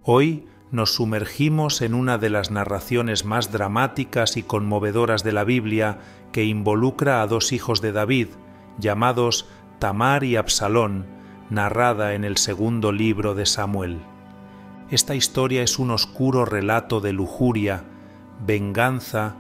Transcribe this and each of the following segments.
Hoy nos sumergimos en una de las narraciones más dramáticas y conmovedoras de la Biblia, que involucra a dos hijos de David, llamados Tamar y Absalón, narrada en el segundo libro de Samuel. Esta historia es un oscuro relato de lujuria, venganza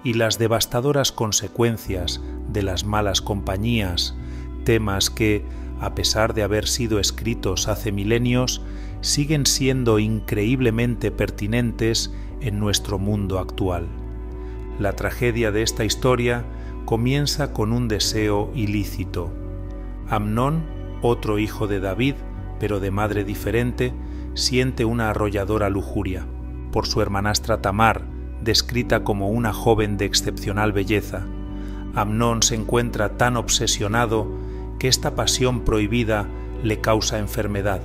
y las devastadoras consecuencias de las malas compañías, temas que, a pesar de haber sido escritos hace milenios, siguen siendo increíblemente pertinentes en nuestro mundo actual. La tragedia de esta historia comienza con un deseo ilícito. Amnón, otro hijo de David, pero de madre diferente, siente una arrolladora lujuria por su hermanastra Tamar, descrita como una joven de excepcional belleza. Amnón se encuentra tan obsesionado que esta pasión prohibida le causa enfermedad.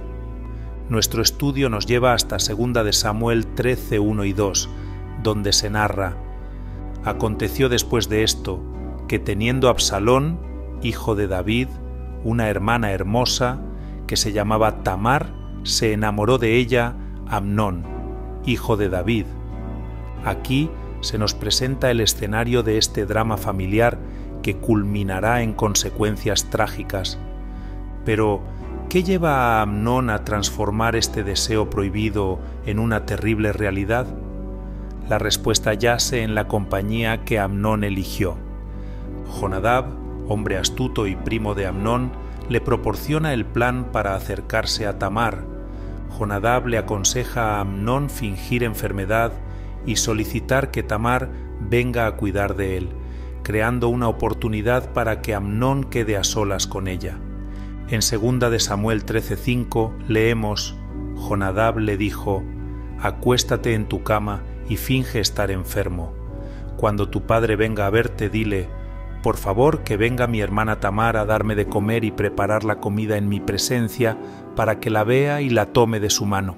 Nuestro estudio nos lleva hasta 2 de Samuel 13, 1 y 2, donde se narra: Aconteció después de esto, que teniendo Absalón, hijo de David, una hermana hermosa, que se llamaba Tamar, se enamoró de ella Amnón, hijo de David. Aquí se nos presenta el escenario de este drama familiar que culminará en consecuencias trágicas. Pero, ¿qué lleva a Amnón a transformar este deseo prohibido en una terrible realidad? La respuesta yace en la compañía que Amnón eligió. Jonadab, hombre astuto y primo de Amnón, le proporciona el plan para acercarse a Tamar. Jonadab le aconseja a Amnón fingir enfermedad y solicitar que Tamar venga a cuidar de él, creando una oportunidad para que Amnón quede a solas con ella. En 2 de Samuel 13:5 leemos: Jonadab le dijo: Acuéstate en tu cama y finge estar enfermo. Cuando tu padre venga a verte, dile: por favor, que venga mi hermana Tamar a darme de comer y preparar la comida en mi presencia para que la vea y la tome de su mano.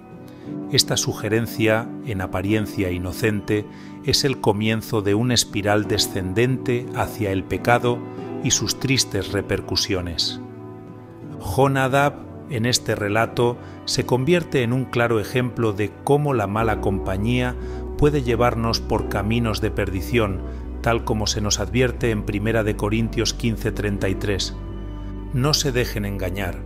Esta sugerencia, en apariencia inocente, es el comienzo de una espiral descendente hacia el pecado y sus tristes repercusiones. Jonadab, en este relato, se convierte en un claro ejemplo de cómo la mala compañía puede llevarnos por caminos de perdición, tal como se nos advierte en 1 Corintios 15:33. No se dejen engañar.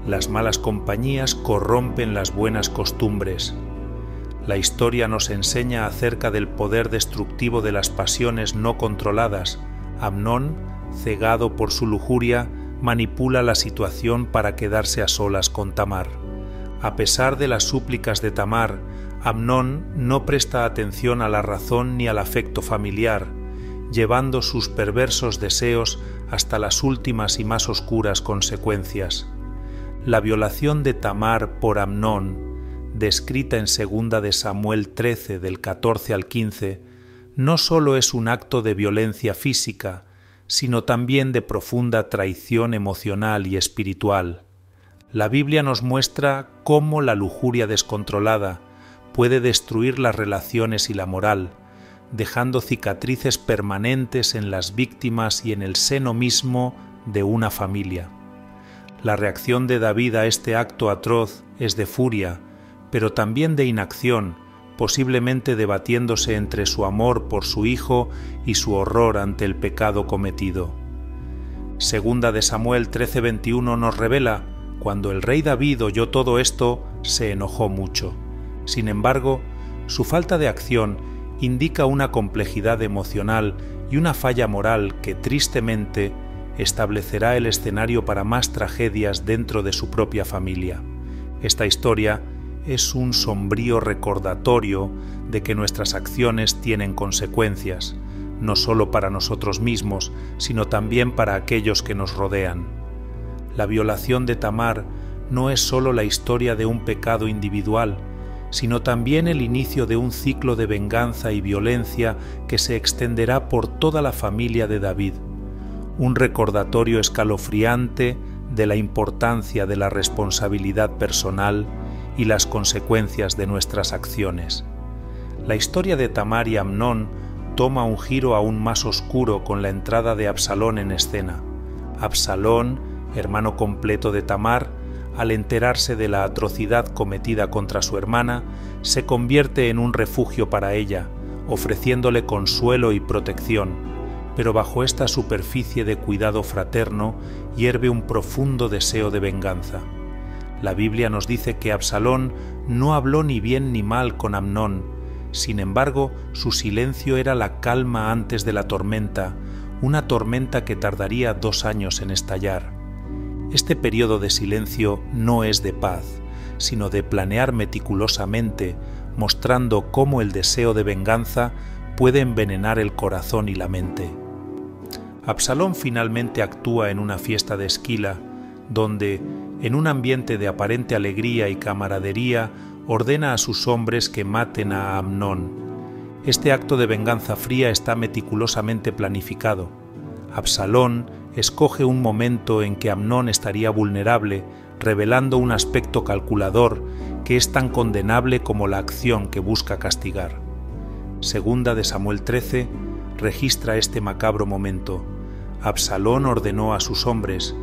Las malas compañías corrompen las buenas costumbres. La historia nos enseña acerca del poder destructivo de las pasiones no controladas. Amnón, cegado por su lujuria, manipula la situación para quedarse a solas con Tamar. A pesar de las súplicas de Tamar, Amnón no presta atención a la razón ni al afecto familiar, llevando sus perversos deseos hasta las últimas y más oscuras consecuencias. La violación de Tamar por Amnón, descrita en 2 de Samuel 13 del 14 al 15, no solo es un acto de violencia física, sino también de profunda traición emocional y espiritual. La Biblia nos muestra cómo la lujuria descontrolada puede destruir las relaciones y la moral, dejando cicatrices permanentes en las víctimas y en el seno mismo de una familia. La reacción de David a este acto atroz es de furia, pero también de inacción, posiblemente debatiéndose entre su amor por su hijo y su horror ante el pecado cometido. 2 de Samuel 13:21 nos revela: cuando el rey David oyó todo esto, se enojó mucho. Sin embargo, su falta de acción indica una complejidad emocional y una falla moral que, tristemente, establecerá el escenario para más tragedias dentro de su propia familia. Esta historia es un sombrío recordatorio de que nuestras acciones tienen consecuencias, no solo para nosotros mismos, sino también para aquellos que nos rodean. La violación de Tamar no es solo la historia de un pecado individual, sino también el inicio de un ciclo de venganza y violencia que se extenderá por toda la familia de David. Un recordatorio escalofriante de la importancia de la responsabilidad personal y las consecuencias de nuestras acciones. La historia de Tamar y Amnón toma un giro aún más oscuro con la entrada de Absalón en escena. Absalón, hermano completo de Tamar, al enterarse de la atrocidad cometida contra su hermana, se convierte en un refugio para ella, ofreciéndole consuelo y protección, pero bajo esta superficie de cuidado fraterno hierve un profundo deseo de venganza. La Biblia nos dice que Absalón no habló ni bien ni mal con Amnón. Sin embargo, su silencio era la calma antes de la tormenta, una tormenta que tardaría 2 años en estallar. Este periodo de silencio no es de paz, sino de planear meticulosamente, mostrando cómo el deseo de venganza puede envenenar el corazón y la mente. Absalón finalmente actúa en una fiesta de Esquila, donde, en un ambiente de aparente alegría y camaradería, ordena a sus hombres que maten a Amnón. Este acto de venganza fría está meticulosamente planificado. Absalón escoge un momento en que Amnón estaría vulnerable, revelando un aspecto calculador que es tan condenable como la acción que busca castigar. Segunda de Samuel 13 registra este macabro momento. Absalón ordenó a sus hombres: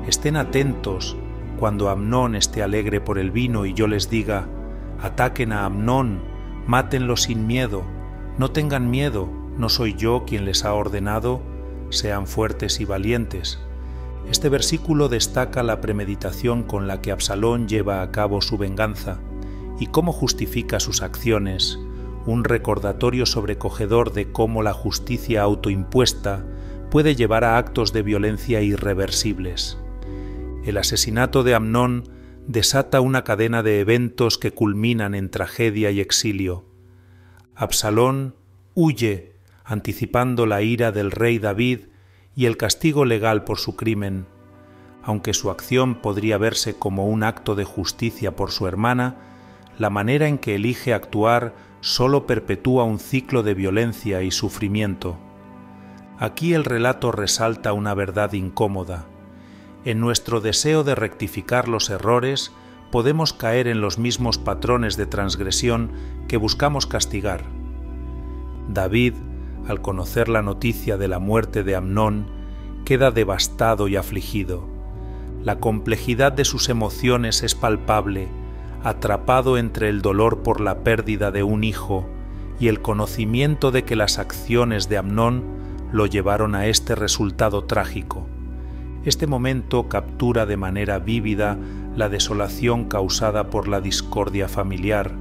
«Estén atentos cuando Amnón esté alegre por el vino y yo les diga: ataquen a Amnón, mátenlo sin miedo, no tengan miedo, ¿no soy yo quien les ha ordenado? Sean fuertes y valientes». Este versículo destaca la premeditación con la que Absalón lleva a cabo su venganza y cómo justifica sus acciones, un recordatorio sobrecogedor de cómo la justicia autoimpuesta puede llevar a actos de violencia irreversibles. El asesinato de Amnón desata una cadena de eventos que culminan en tragedia y exilio. Absalón huye, anticipando la ira del rey David y el castigo legal por su crimen. Aunque su acción podría verse como un acto de justicia por su hermana, la manera en que elige actuar solo perpetúa un ciclo de violencia y sufrimiento. Aquí el relato resalta una verdad incómoda. En nuestro deseo de rectificar los errores, podemos caer en los mismos patrones de transgresión que buscamos castigar. David, al conocer la noticia de la muerte de Amnón, queda devastado y afligido. La complejidad de sus emociones es palpable, atrapado entre el dolor por la pérdida de un hijo y el conocimiento de que las acciones de Amnón lo llevaron a este resultado trágico. Este momento captura de manera vívida la desolación causada por la discordia familiar,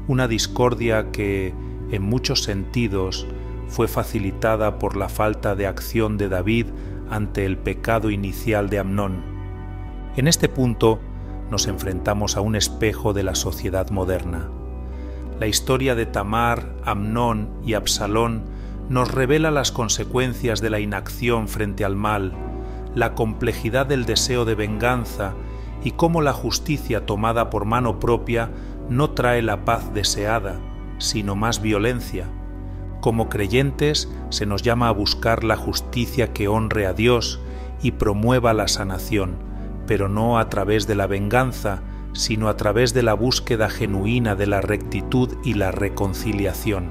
una discordia que, en muchos sentidos, fue facilitada por la falta de acción de David ante el pecado inicial de Amnón. En este punto nos enfrentamos a un espejo de la sociedad moderna. La historia de Tamar, Amnón y Absalón nos revela las consecuencias de la inacción frente al mal, la complejidad del deseo de venganza y cómo la justicia tomada por mano propia no trae la paz deseada, sino más violencia. Como creyentes se nos llama a buscar la justicia que honre a Dios y promueva la sanación, pero no a través de la venganza, sino a través de la búsqueda genuina de la rectitud y la reconciliación.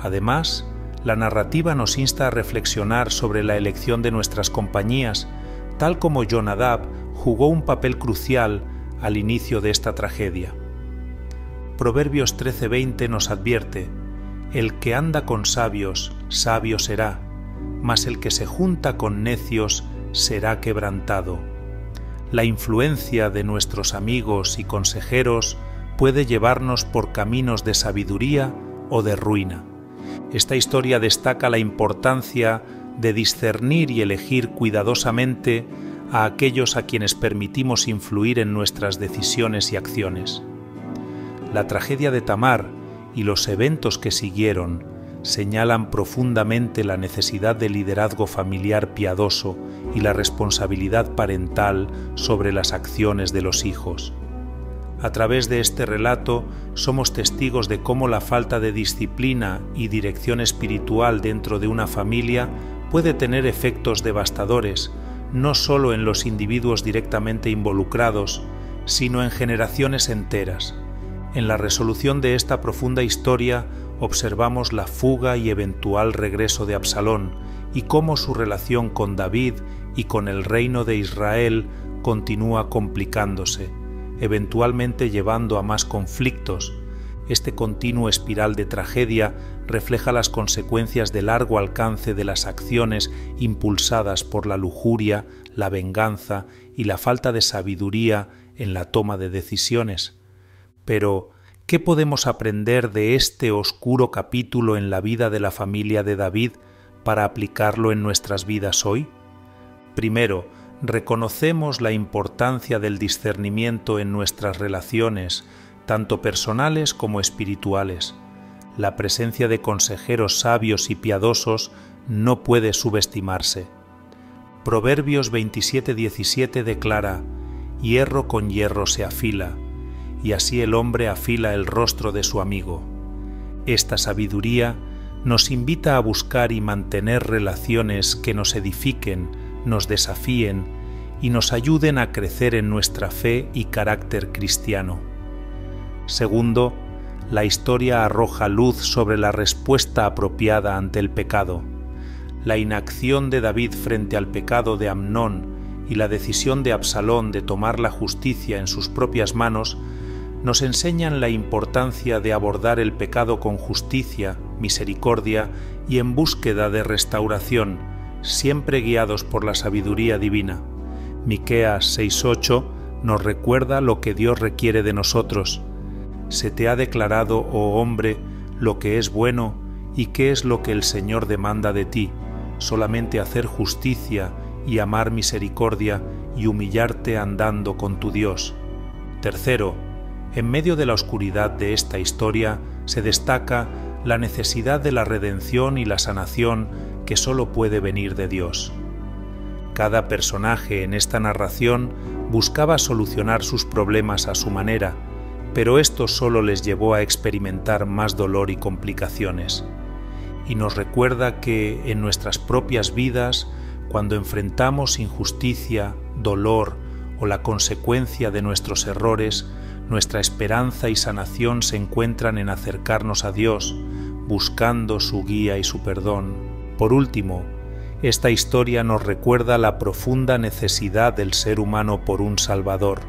Además, la narrativa nos insta a reflexionar sobre la elección de nuestras compañías, tal como Jonadab jugó un papel crucial al inicio de esta tragedia. Proverbios 13:20 nos advierte: «El que anda con sabios, sabio será, mas el que se junta con necios será quebrantado». La influencia de nuestros amigos y consejeros puede llevarnos por caminos de sabiduría o de ruina. Esta historia destaca la importancia de discernir y elegir cuidadosamente a aquellos a quienes permitimos influir en nuestras decisiones y acciones. La tragedia de Tamar y los eventos que siguieron señalan profundamente la necesidad de liderazgo familiar piadoso y la responsabilidad parental sobre las acciones de los hijos. A través de este relato somos testigos de cómo la falta de disciplina y dirección espiritual dentro de una familia puede tener efectos devastadores, no solo en los individuos directamente involucrados, sino en generaciones enteras. En la resolución de esta profunda historia observamos la fuga y eventual regreso de Absalón y cómo su relación con David y con el reino de Israel continúa complicándose, eventualmente llevando a más conflictos. Este continuo espiral de tragedia refleja las consecuencias de largo alcance de las acciones impulsadas por la lujuria, la venganza y la falta de sabiduría en la toma de decisiones. Pero, ¿qué podemos aprender de este oscuro capítulo en la vida de la familia de David para aplicarlo en nuestras vidas hoy? Primero, reconocemos la importancia del discernimiento en nuestras relaciones, tanto personales como espirituales. La presencia de consejeros sabios y piadosos no puede subestimarse. Proverbios 27:17 declara: «Hierro con hierro se afila, y así el hombre afila el rostro de su amigo». Esta sabiduría nos invita a buscar y mantener relaciones que nos edifiquen, nos desafíen y nos ayuden a crecer en nuestra fe y carácter cristiano. Segundo, la historia arroja luz sobre la respuesta apropiada ante el pecado. La inacción de David frente al pecado de Amnón y la decisión de Absalón de tomar la justicia en sus propias manos nos enseñan la importancia de abordar el pecado con justicia, misericordia y en búsqueda de restauración, siempre guiados por la sabiduría divina. Miqueas 6:8 nos recuerda lo que Dios requiere de nosotros. Se te ha declarado, oh hombre, lo que es bueno y qué es lo que el Señor demanda de ti, solamente hacer justicia y amar misericordia y humillarte andando con tu Dios. Tercero, en medio de la oscuridad de esta historia se destaca la necesidad de la redención y la sanación que solo puede venir de Dios. Cada personaje en esta narración buscaba solucionar sus problemas a su manera, pero esto solo les llevó a experimentar más dolor y complicaciones. Y nos recuerda que en nuestras propias vidas, cuando enfrentamos injusticia, dolor o la consecuencia de nuestros errores, nuestra esperanza y sanación se encuentran en acercarnos a Dios, buscando su guía y su perdón. Por último, esta historia nos recuerda la profunda necesidad del ser humano por un Salvador.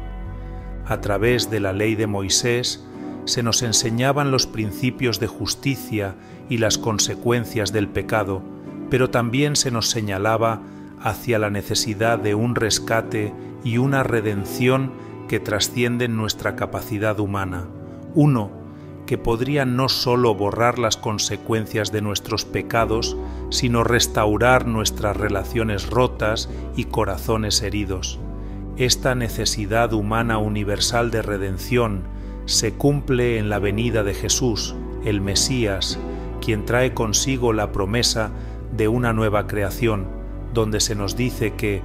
A través de la ley de Moisés se nos enseñaban los principios de justicia y las consecuencias del pecado, pero también se nos señalaba hacia la necesidad de un rescate y una redención que trascienden nuestra capacidad humana, uno que podría no solo borrar las consecuencias de nuestros pecados, sino restaurar nuestras relaciones rotas y corazones heridos. Esta necesidad humana universal de redención se cumple en la venida de Jesús, el Mesías, quien trae consigo la promesa de una nueva creación, donde se nos dice que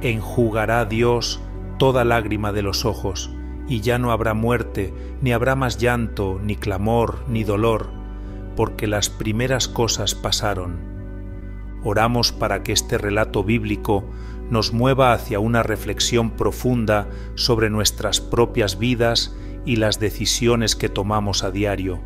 enjugará Dios toda lágrima de los ojos, y ya no habrá muerte, ni habrá más llanto, ni clamor, ni dolor, porque las primeras cosas pasaron. Oramos para que este relato bíblico nos mueva hacia una reflexión profunda sobre nuestras propias vidas y las decisiones que tomamos a diario.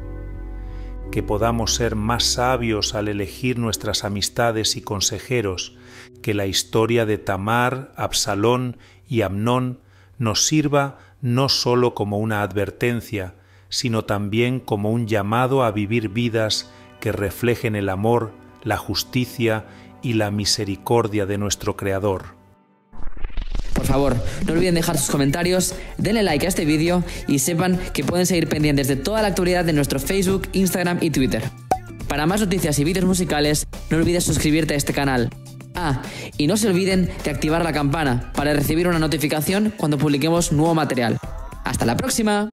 Que podamos ser más sabios al elegir nuestras amistades y consejeros, que la historia de Tamar, Absalón y Amnón nos sirva no solo como una advertencia, sino también como un llamado a vivir vidas que reflejen el amor, la justicia y la misericordia de nuestro Creador. Por favor, no olviden dejar sus comentarios, denle like a este vídeo y sepan que pueden seguir pendientes de toda la actualidad de nuestro Facebook, Instagram y Twitter. Para más noticias y vídeos musicales, no olvides suscribirte a este canal. Y no se olviden de activar la campana para recibir una notificación cuando publiquemos nuevo material. ¡Hasta la próxima!